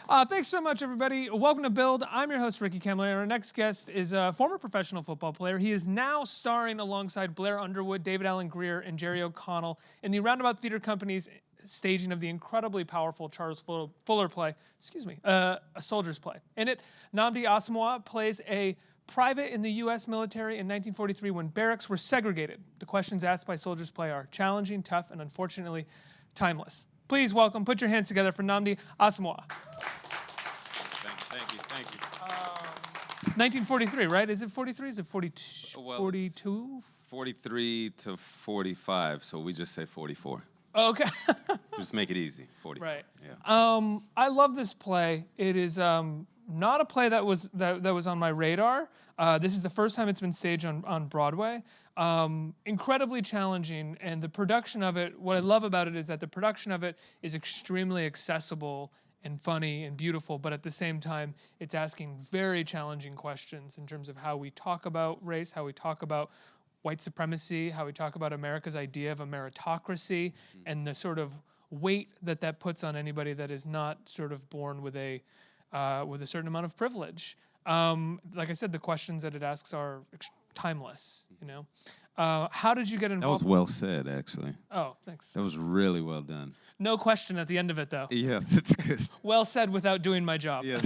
Thanks so much, everybody. Welcome to Build. I'm your host, Ricky Camilleri. Our next guest is a former professional football player. He is now starring alongside Blair Underwood, David Allen Greer, and Jerry O'Connell in the Roundabout Theater Company's staging of the incredibly powerful Charles Fuller play, A Soldier's Play. In it, Nnamdi Asomugha plays a private in the U.S. military in 1943 when barracks were segregated. The questions asked by Soldier's Play are challenging, tough, and unfortunately, timeless. Please welcome, put your hands together for Nnamdi Asomugha. Thank you. 1943, right? Is it 43? Is it 42? Well, 42? 43 to 45, so we just say 44. Okay. Just make it easy, 40. Right. Yeah. I love this play. It is not a play that was on my radar. This is the first time it's been staged on Broadway. Incredibly challenging, and the production of it, what I love about it is that the production of it is extremely accessible and funny and beautiful, but at the same time, it's asking very challenging questions in terms of how we talk about race, how we talk about white supremacy, how we talk about America's idea of a meritocracy, and the sort of weight that puts on anybody that is not sort of born with a certain amount of privilege. Like I said, the questions that it asks are timeless, you know. How did you get involved? That was well said, actually. Oh, thanks. That was really well done. No question at the end of it, though. Yeah, that's good. Well said without doing my job. Yeah.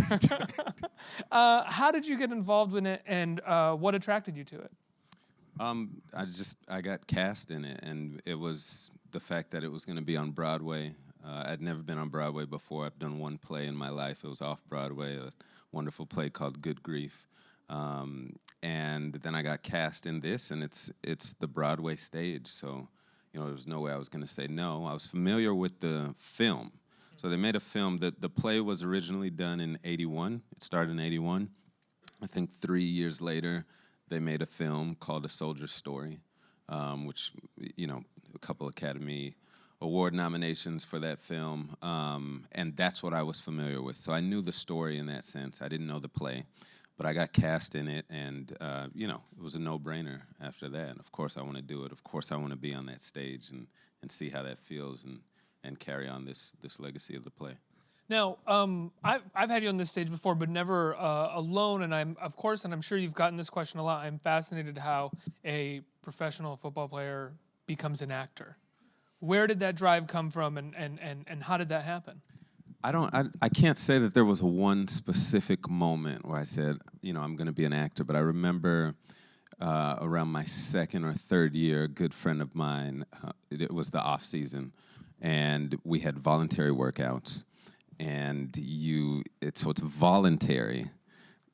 How did you get involved in it, and what attracted you to it? I got cast in it, and it was the fact that it was going to be on Broadway. I'd never been on Broadway before. I've done one play in my life. It was off Broadway, a wonderful play called Good Grief. And then I got cast in this, and it's the Broadway stage. So, you know, there was no way I was going to say no. I was familiar with the film. So they made a film. The play was originally done in 81. It started in 81. I think 3 years later, they made a film called A Soldier's Story, which, you know, a couple Academy Award nominations for that film. And that's what I was familiar with. So I knew the story in that sense. I didn't know the play. But I got cast in it, and, you know, it was a no-brainer after that. Of course I want to do it. Of course I want to be on that stage and see how that feels and carry on this legacy of the play. Now, I've had you on this stage before, but never alone, and I'm sure you've gotten this question a lot. I'm fascinated how a professional football player becomes an actor. Where did that drive come from, and how did that happen? I can't say that there was one specific moment where I said, you know, I'm going to be an actor, but I remember around my second or third year, a good friend of mine, it was the off season, and we had voluntary workouts, and so it's voluntary.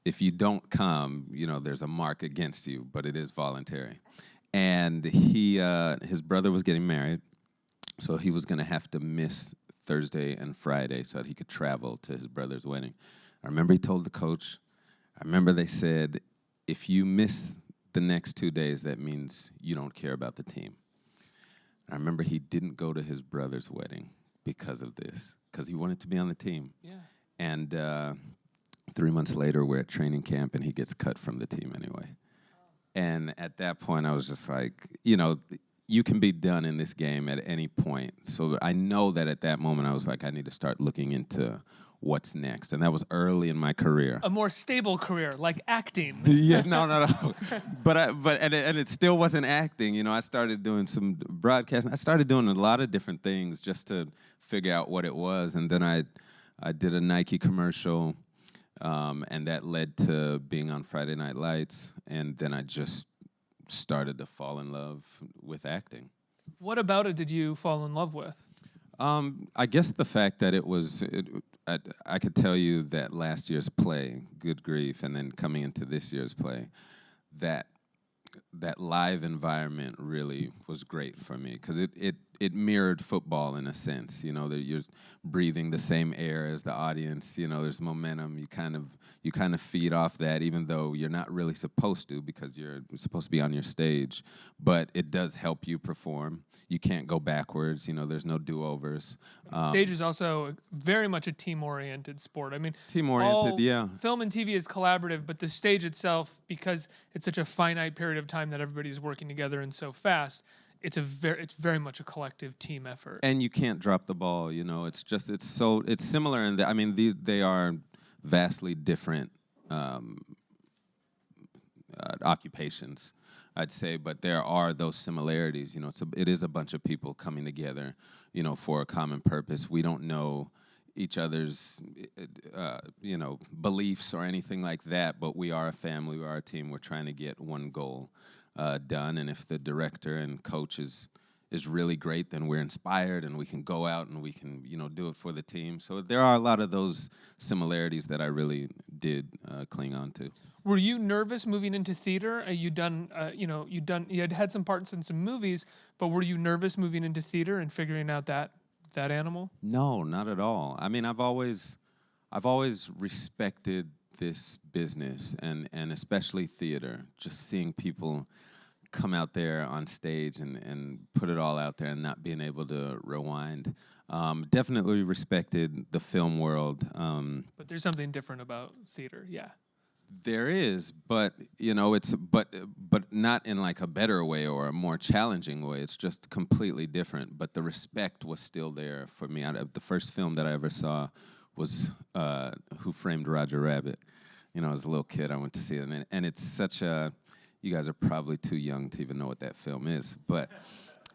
If you don't come, you know, there's a mark against you, but it is voluntary. And his brother was getting married, so he was going to have to miss Thursday and Friday so that he could travel to his brother's wedding. I remember he told the coach, I remember they said, if you miss the next 2 days, that means you don't care about the team. I remember he didn't go to his brother's wedding because of this, because he wanted to be on the team. Yeah. And 3 months later, we're at training camp, and he gets cut from the team anyway. And at that point, I was just like, you know, you can be done in this game at any point. So I know that at that moment I was like, I need to start looking into what's next. And that was early in my career. A more stable career, like acting. Yeah, no. But it still wasn't acting. You know, I started doing some broadcasting. I started doing a lot of different things just to figure out what it was. And then I did a Nike commercial, and that led to being on Friday Night Lights. And then I just started to fall in love with acting. What about it did you fall in love with? I guess the fact that I could tell you that last year's play, Good Grief, and then coming into this year's play, that live environment really was great for me because it mirrored football in a sense. You know, that you're breathing the same air as the audience. You know, there's momentum. You kind of feed off that, even though you're not really supposed to because you're supposed to be on your stage. But it does help you perform. You can't go backwards. You know, there's no do-overs. Stage is also very much a team-oriented sport. I mean, team-oriented, yeah. Film and TV is collaborative, but the stage itself, because it's such a finite period of time that everybody's working together and so fast, it's very much a collective team effort. And you can't drop the ball. You know, it's similar in that. I mean, they are vastly different occupations, I'd say, but there are those similarities. You know, it is a bunch of people coming together, you know, for a common purpose. We don't know each other's, you know, beliefs or anything like that, but we are a family, we are a team. We're trying to get one goal done, and if the director and coach is really great, then we're inspired and we can go out and we can, you know, do it for the team. So there are a lot of those similarities that I really did cling on to. Were you nervous moving into theater? You had had some parts in some movies, but were you nervous moving into theater and figuring out that animal? No, not at all. I mean, I've always respected this business and especially theater. Just seeing people come out there on stage and put it all out there and not being able to rewind. Definitely respected the film world. But there's something different about theater, yeah. There is, but you know, but not in like a better way or a more challenging way. It's just completely different. But the respect was still there for me. The first film that I ever saw was Who Framed Roger Rabbit. You know, as a little kid, I went to see it, and it's such a. You guys are probably too young to even know what that film is, but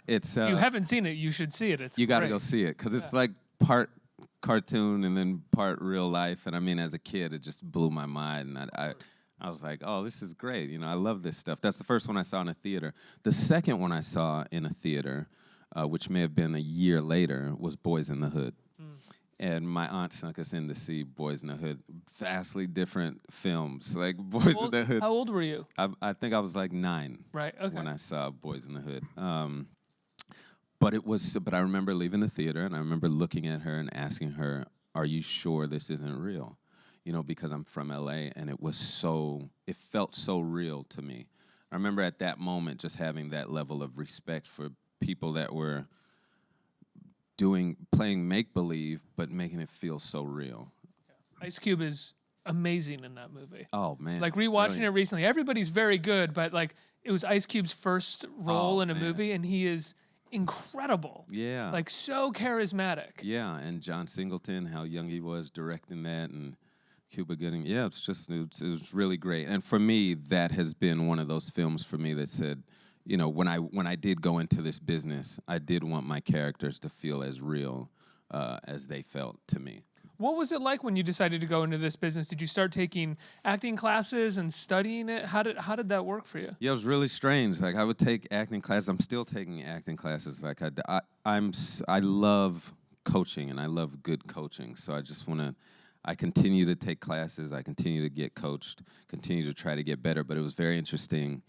it's. You haven't seen it. You should see it. You got to go see it because it's like part cartoon and then part real life. And I mean, as a kid, it just blew my mind. And I was like, oh, this is great. You know, I love this stuff. That's the first one I saw in a theater. The second one I saw in a theater, which may have been a year later, was Boys in the Hood. And my aunt snuck us in to see Boys in the Hood. Vastly different films, like Boys in the Hood. How old were you? I think I was like 9 right, okay. when I saw Boys in the Hood. But I remember leaving the theater, and I remember looking at her and asking her, "Are you sure this isn't real?" You know, because I'm from LA, and it felt so real to me. I remember at that moment just having that level of respect for people that were playing make-believe, but making it feel so real. Ice Cube is amazing in that movie. Oh, man. Like, rewatching it recently, everybody's very good, but, like, it was Ice Cube's first role in a movie, and he is incredible. Yeah. Like, so charismatic. Yeah, and John Singleton, how young he was directing that, and Cuba Gooding. Yeah, it was really great. And for me, that has been one of those films for me that said, you know, when I did go into this business, I did want my characters to feel as real as they felt to me. What was it like when you decided to go into this business? Did you start taking acting classes and studying it? How did that work for you? Yeah, it was really strange. Like, I would take acting classes. I'm still taking acting classes. Like, I love coaching, and I love good coaching. So I continue to take classes. I continue to get coached, continue to try to get better. But it was very interesting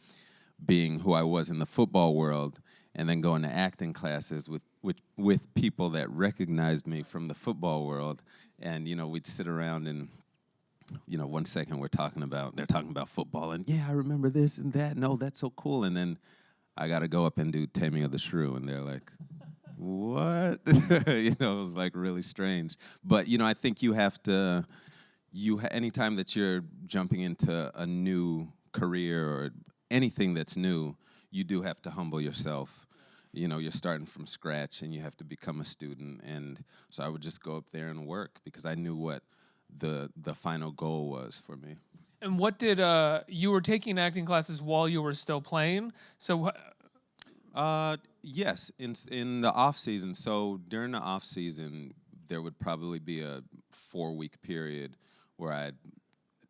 being who I was in the football world and then going to acting classes with people that recognized me from the football world. And, you know, we'd sit around and, you know, 1 second they're talking about football, and yeah, I remember this and that. No, that's so cool. And then I got to go up and do Taming of the Shrew, and they're like, what? You know, it was like really strange. But, you know, I think you have to, anytime that you're jumping into a new career or anything that's new, you do have to humble yourself. You know, you're starting from scratch, and you have to become a student. And so I would just go up there and work because I knew what the final goal was for me. And what did you were taking acting classes while you were still playing? So yes, in the off season. So during the off season, there would probably be a 4-week period where I'd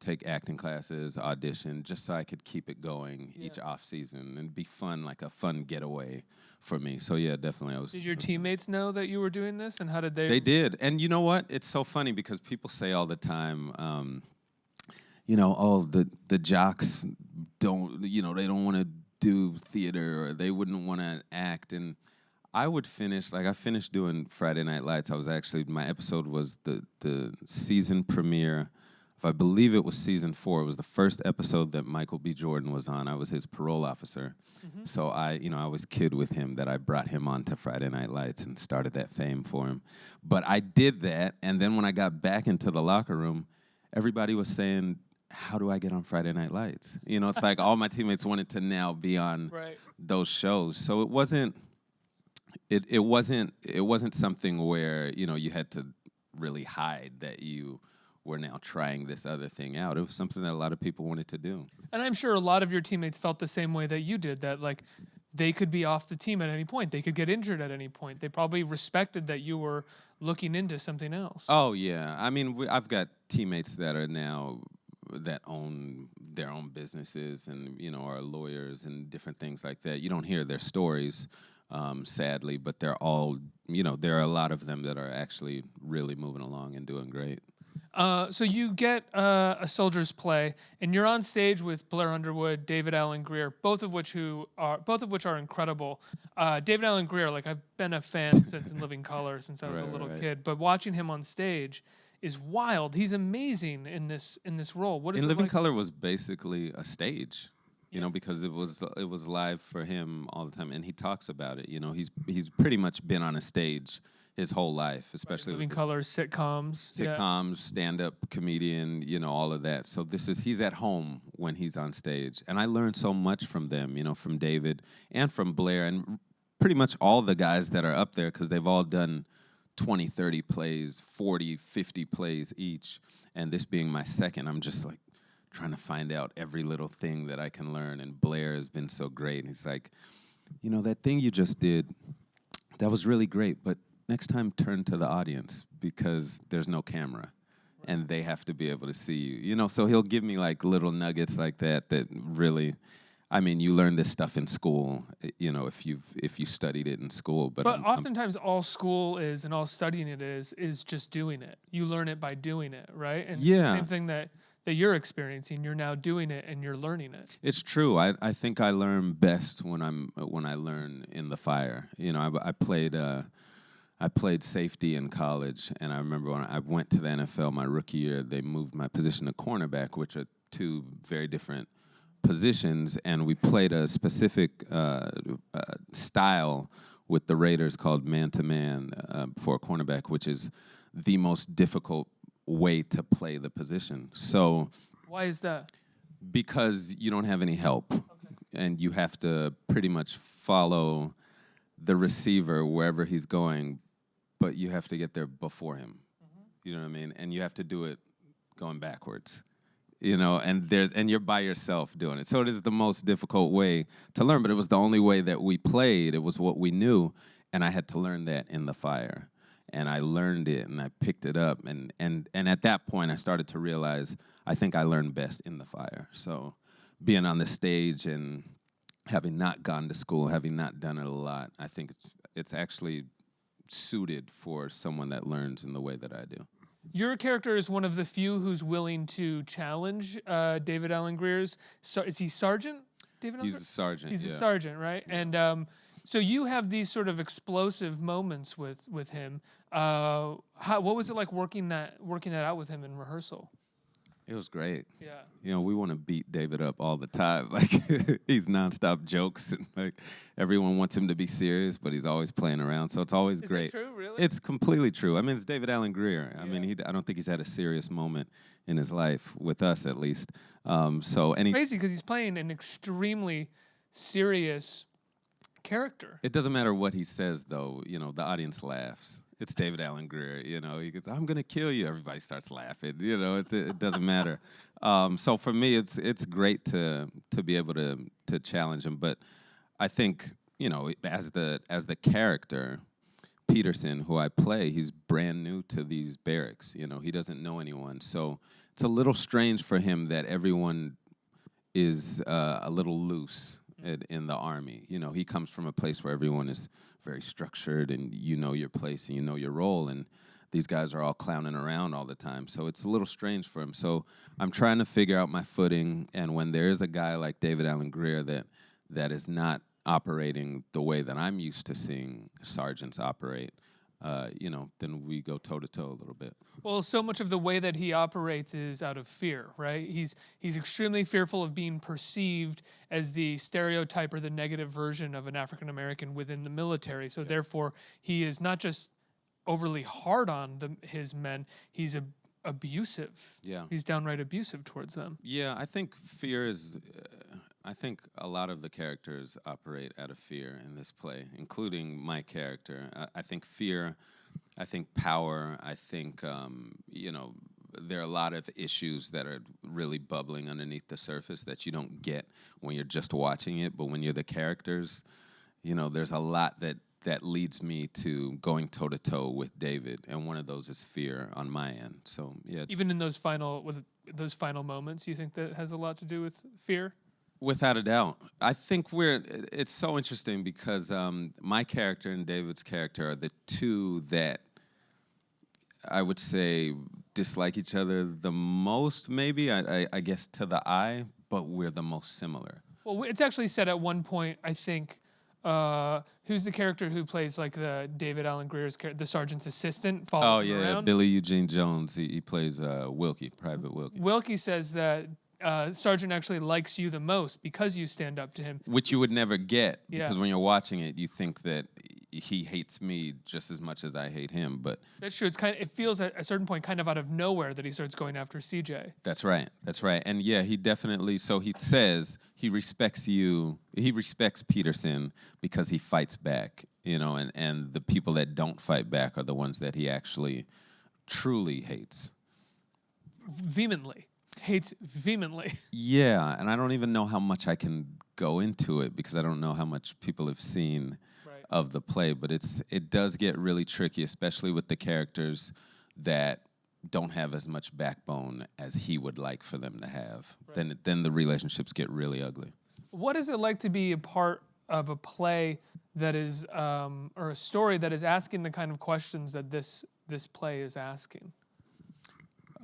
take acting classes, audition, just so I could keep it going each off season and be fun, like a fun getaway for me. So yeah, definitely I was. Did your teammates know that you were doing this, and how did they? They did, and you know what? It's so funny because people say all the time, you know, oh, the jocks don't, you know, they don't want to do theater or they wouldn't want to act. And I would finish, like I finished doing Friday Night Lights. My episode was the season premiere. I believe it was season 4. It was the first episode that Michael B. Jordan was on. I was his parole officer. Mm-hmm. So I was kid with him that I brought him on to Friday Night Lights and started that fame for him. But I did that, and then when I got back into the locker room, everybody was saying, how do I get on Friday Night Lights? You know, it's like all my teammates wanted to now be on Right. those shows. So it wasn't something where, you know, you had to really hide that you were now trying this other thing out. It was something that a lot of people wanted to do. And I'm sure a lot of your teammates felt the same way that you did, that like they could be off the team at any point. They could get injured at any point. They probably respected that you were looking into something else. Oh yeah, I mean, I've got teammates that are now that own their own businesses and, you know, are lawyers and different things like that. You don't hear their stories, sadly, but they're all, you know, there are a lot of them that are actually really moving along and doing great. So you get a soldier's play, and you're on stage with Blair Underwood, David Alan Grier, both of which are incredible. David Alan Grier, like I've been a fan since In Living Color, since I was a little kid. But watching him on stage is wild. He's amazing in this role. What is In it Living like? Color was basically a stage, you know, because it was live for him all the time, and he talks about it. You know, he's pretty much been on a stage his whole life, especially Living with Color, sitcoms, stand-up comedian, you know, all of that. So he's at home when he's on stage, and I learned so much from them, you know, from David and from Blair, and pretty much all the guys that are up there, because they've all done 20, 30 plays, 40, 50 plays each, and this being my second, I'm just like trying to find out every little thing that I can learn, and Blair has been so great. And he's like, you know, that thing you just did, that was really great, but next time turn to the audience because there's no camera and they have to be able to see you. You know, so he'll give me like little nuggets like that really, I mean, you learn this stuff in school, you know, if you studied it in school. But oftentimes all school is and all studying it is just doing it. You learn it by doing it, right? And yeah, same thing that you're experiencing. You're now doing it and you're learning it. It's true. I think I learn best when I learn in the fire. You know, I played safety in college, and I remember when I went to the NFL my rookie year, they moved my position to cornerback, which are two very different positions, and we played a specific style with the Raiders called man-to-man for a cornerback, which is the most difficult way to play the position. So, why is that? Because you don't have any help, and you have to pretty much follow the receiver wherever he's going, but you have to get there before him. You know what I mean? And you have to do it going backwards. You know, and you're by yourself doing it. So it is the most difficult way to learn, but it was the only way that we played. It was what we knew, and I had to learn that in the fire. And I learned it, and I picked it up, and at that point, I started to realize I think I learned best in the fire. So being on the stage and having not gone to school, having not done it a lot, I think it's actually suited for someone that learns in the way that I do. Your character is one of the few who's willing to challenge David Alan Grier's. So is he Sergeant? David Alan He's the sergeant. He's the sergeant, right? And so you have these sort of explosive moments with him. What was it like working that out with him in rehearsal? It was great. Yeah. You know, we want to beat David up all the time. Like, he's nonstop jokes, and like everyone wants him to be serious, but he's always playing around. So it's always great. Is that true, really? It's completely true. I mean, it's David Alan Grier. I mean, I don't think he's had a serious moment in his life, with us at least. Crazy because he's playing an extremely serious character. It doesn't matter what he says, though. You know, the audience laughs. It's David Alan Grier. You know, he goes, "I'm gonna kill you." Everybody starts laughing. You know, it doesn't matter. So for me, it's great to be able to challenge him. But I think, you know, as the character, Peterson, who I play, he's brand new to these barracks. You know, he doesn't know anyone. So it's a little strange for him that everyone is a little loose in the Army. You know, he comes from a place where everyone is very structured, and you know your place and you know your role, and these guys are all clowning around all the time. So it's a little strange for him. So I'm trying to figure out my footing, and when there is a guy like David Alan Grier that is not operating the way that I'm used to seeing sergeants operate, you know, then we go toe-to-toe a little bit. Well, so much of the way that he operates is out of fear, right? He's extremely fearful of being perceived as the stereotype or the negative version of an African American within the military. So therefore, he is not just overly hard on his men. He's abusive. Yeah. He's downright abusive towards them. Yeah, I think fear is. I think a lot of the characters operate out of fear in this play, including my character. I think fear. I think power. I think there are a lot of issues that are really bubbling underneath the surface that you don't get when you're just watching it. But when you're the characters, there's a lot that leads me to going toe to toe with David, and one of those is fear on my end. So yeah, Even in those final moments, you think that has a lot to do with fear? without a doubt. I think it's so interesting because my character and David's character are the two that I would say dislike each other the most, maybe, I guess, to the eye, but we're the most similar. Well, it's actually said at one point, I think, who's the character who plays like the David Allen Greer's character, the sergeant's assistant, following him around? Billy Eugene Jones. He plays Wilkie, Private Wilkie. Wilkie says that Sergeant actually likes you the most because you stand up to him. Which you would never get, because Yeah. when you're watching it, you think that he hates me just as much as I hate him. But That's true. It feels at a certain point kind of out of nowhere that he starts going after CJ. That's right. And yeah, he definitely, so he says he respects you, he respects Peterson because he fights back, and the people that don't fight back are the ones that he actually truly hates. Vehemently. Hates vehemently. Yeah, and I don't even know how much I can go into it because I don't know how much people have seen Right. of the play, but it does get really tricky, especially with the characters that don't have as much backbone as he would like for them to have. Right. Then the relationships get really ugly. What is it like to be a part of a play that is, or a story that is asking the kind of questions that this play is asking?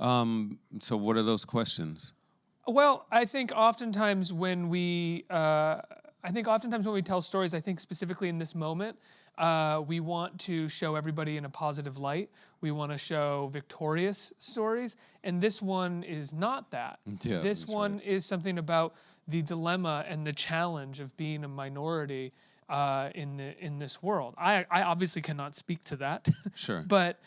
So what are those questions? Well, I think oftentimes when we tell stories, I think specifically in this moment, we want to show everybody in a positive light. We want to show victorious stories, and this one is not that. Yeah, This that's one right. is something about the dilemma and the challenge of being a minority in this world. I obviously cannot speak to that. Sure. But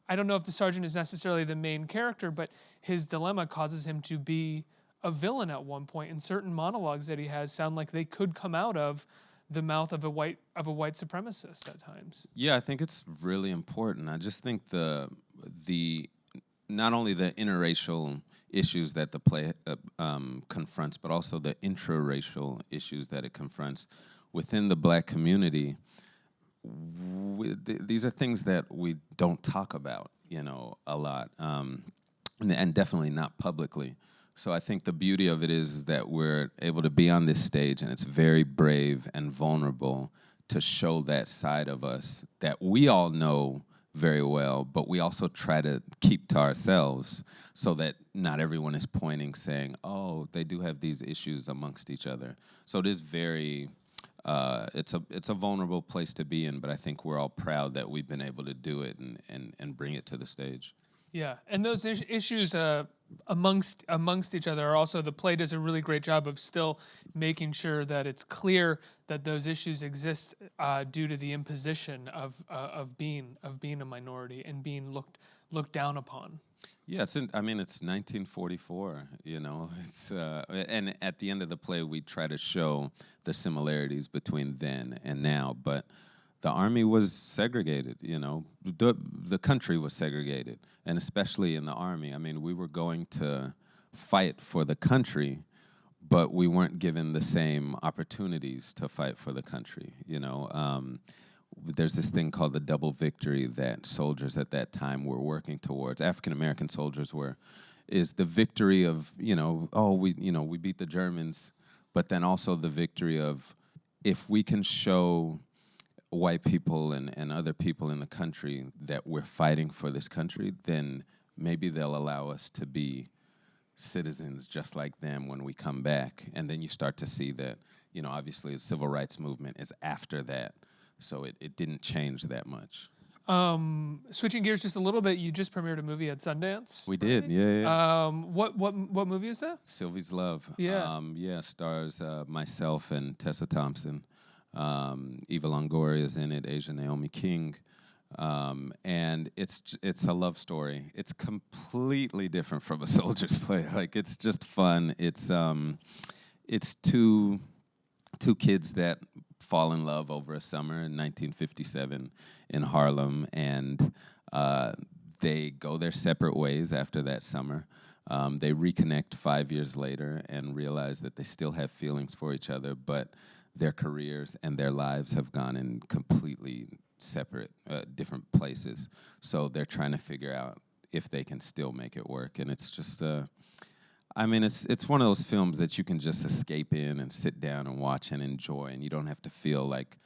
I don't know if the sergeant is necessarily the main character, but his dilemma causes him to be a villain at one point, and certain monologues that he has sound like they could come out of the mouth of a white supremacist at times. Yeah, I think it's really important. I just think the not only the interracial issues that the play confronts, but also the intraracial issues that it confronts within the Black community. These are things that we don't talk about, a lot, and definitely not publicly. So I think the beauty of it is that we're able to be on this stage, and it's very brave and vulnerable to show that side of us that we all know very well, but we also try to keep to ourselves so that not everyone is pointing, saying, oh, they do have these issues amongst each other. So it is very... it's a vulnerable place to be in, but I think we're all proud that we've been able to do it and bring it to the stage. Yeah, and those issues amongst each other are also, the play does a really great job of still making sure that it's clear that those issues exist due to the imposition of being a minority and being looked down upon. Yeah, it's 1944. It's and at the end of the play, we try to show the similarities between then and now. But the army was segregated. The country was segregated, and especially in the army. I mean, we were going to fight for the country, but we weren't given the same opportunities to fight for the country. There's this thing called the double victory that soldiers at that time were working towards. African American soldiers is the victory of, we beat the Germans, but then also the victory of, if we can show white people and other people in the country that we're fighting for this country, then maybe they'll allow us to be citizens just like them when we come back. And then you start to see that, obviously the civil rights movement is after that. So it didn't change that much. Switching gears just a little bit, you just premiered a movie at Sundance. We did, yeah. What movie is that? Sylvie's Love. Yeah. Stars myself and Tessa Thompson. Eva Longoria is in it, Asia Naomi King. And it's a love story. It's completely different from a soldier's play. Like, it's just fun. It's two kids that fall in love over a summer in 1957 in Harlem, and they go their separate ways after that summer. They reconnect 5 years later and realize that they still have feelings for each other, but their careers and their lives have gone in completely separate, different places. So they're trying to figure out if they can still make it work. And it's just, I mean, it's one of those films that you can just escape in and sit down and watch and enjoy, and you don't have to feel like,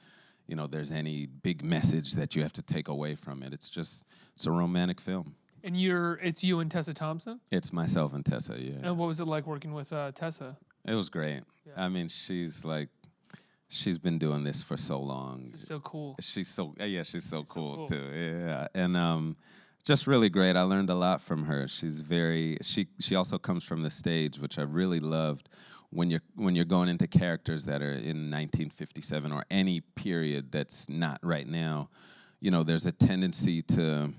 you know, there's any big message that you have to take away from it. It's a romantic film. And it's you and Tessa Thompson? It's myself and Tessa, yeah. And what was it like working with Tessa? It was great. Yeah. I mean, she's been doing this for so long. She's so cool. She's so cool too. Yeah, and just really great. I learned a lot from her. She also comes from the stage, which I really loved. When you're going into characters that are in 1957 or any period that's not right now, you know, there's a tendency to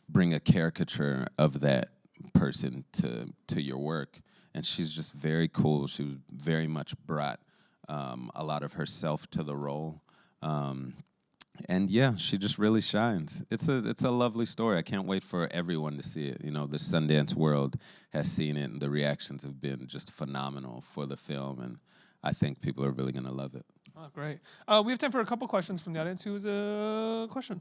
bring a caricature of that person to your work, and she's just very cool. She was very much brought a lot of herself to the role, and yeah, she just really shines. It's a lovely story. I can't wait for everyone to see it. You know, the Sundance world has seen it, and the reactions have been just phenomenal for the film, and I think people are really gonna love it. Oh, great. We have time for a couple questions from the audience. Who has a question?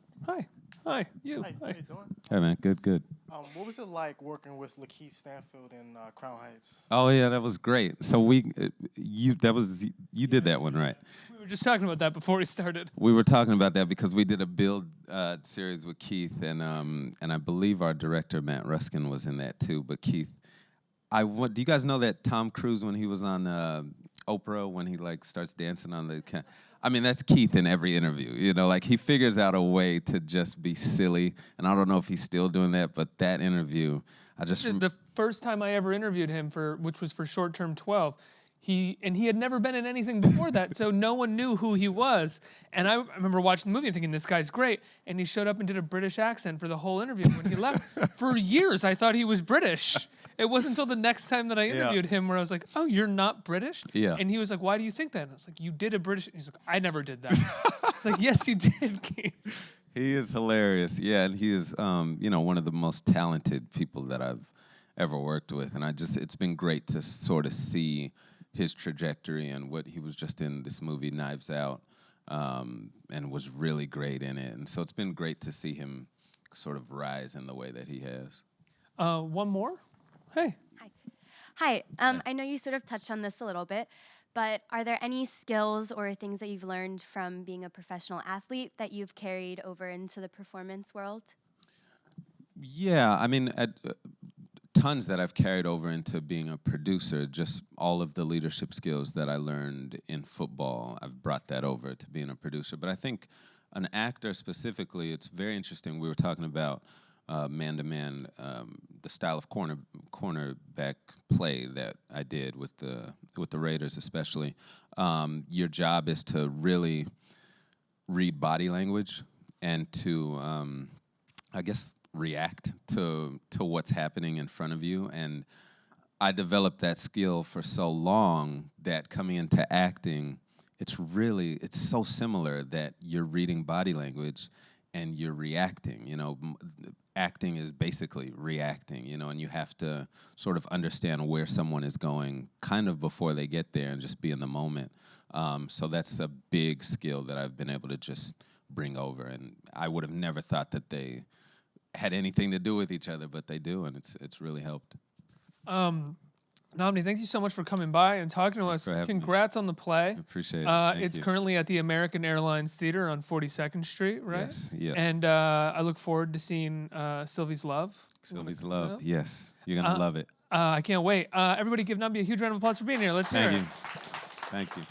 Hi, you. Hi, how you doing? Hey man, good. What was it like working with Lakeith Stanfield in Crown Heights? Oh yeah, that was great. So you did that one, right? We were just talking about that before we started. We were talking about that because we did a build series with Keith, and I believe our director Matt Ruskin was in that too. But Keith, do you guys know that Tom Cruise, when he was on Oprah, when he like starts dancing on the I mean, that's Keith in every interview, you know, like he figures out a way to just be silly, and I don't know if he's still doing that, but that interview, the first time I ever interviewed him which was for Short Term 12, he had never been in anything before that, so no one knew who he was. And I remember watching the movie and thinking, this guy's great, and he showed up and did a British accent for the whole interview. When he left, for years I thought he was British. It wasn't until the next time that I interviewed him where I was like, oh, you're not British? Yeah. And he was like, why do you think that? And I was like, you did a British... And he's like, I never did that. It's like, yes, you did, Keith. He is hilarious. Yeah, and he is, you know, one of the most talented people that I've ever worked with. And it's been great to sort of see his trajectory and what he was just in this movie, Knives Out, and was really great in it. And so it's been great to see him sort of rise in the way that he has. One more? Hey. Hi. I know you sort of touched on this a little bit, but are there any skills or things that you've learned from being a professional athlete that you've carried over into the performance world? Yeah, I mean, tons that I've carried over into being a producer. Just all of the leadership skills that I learned in football, I've brought that over to being a producer. But I think an actor specifically, it's very interesting. We were talking about man-to-man, the style of cornerback play that I did with the Raiders especially. Your job is to really read body language and to, I guess, react to what's happening in front of you. And I developed that skill for so long that coming into acting, it's so similar that you're reading body language and you're reacting. You know, acting is basically reacting, you know, and you have to sort of understand where someone is going kind of before they get there and just be in the moment. So that's a big skill that I've been able to just bring over. And I would have never thought that they had anything to do with each other, but they do, and it's really helped. Nnamdi, thank you so much for coming by and talking to us. Congrats on the play. I appreciate it. It's currently at the American Airlines Theater on 42nd Street, right? Yes, yeah. And I look forward to seeing Sylvie's Love. Sylvie's Love, yes. You're going to love it. I can't wait. Everybody give Nnamdi a huge round of applause for being here. Let's hear it. Thank you.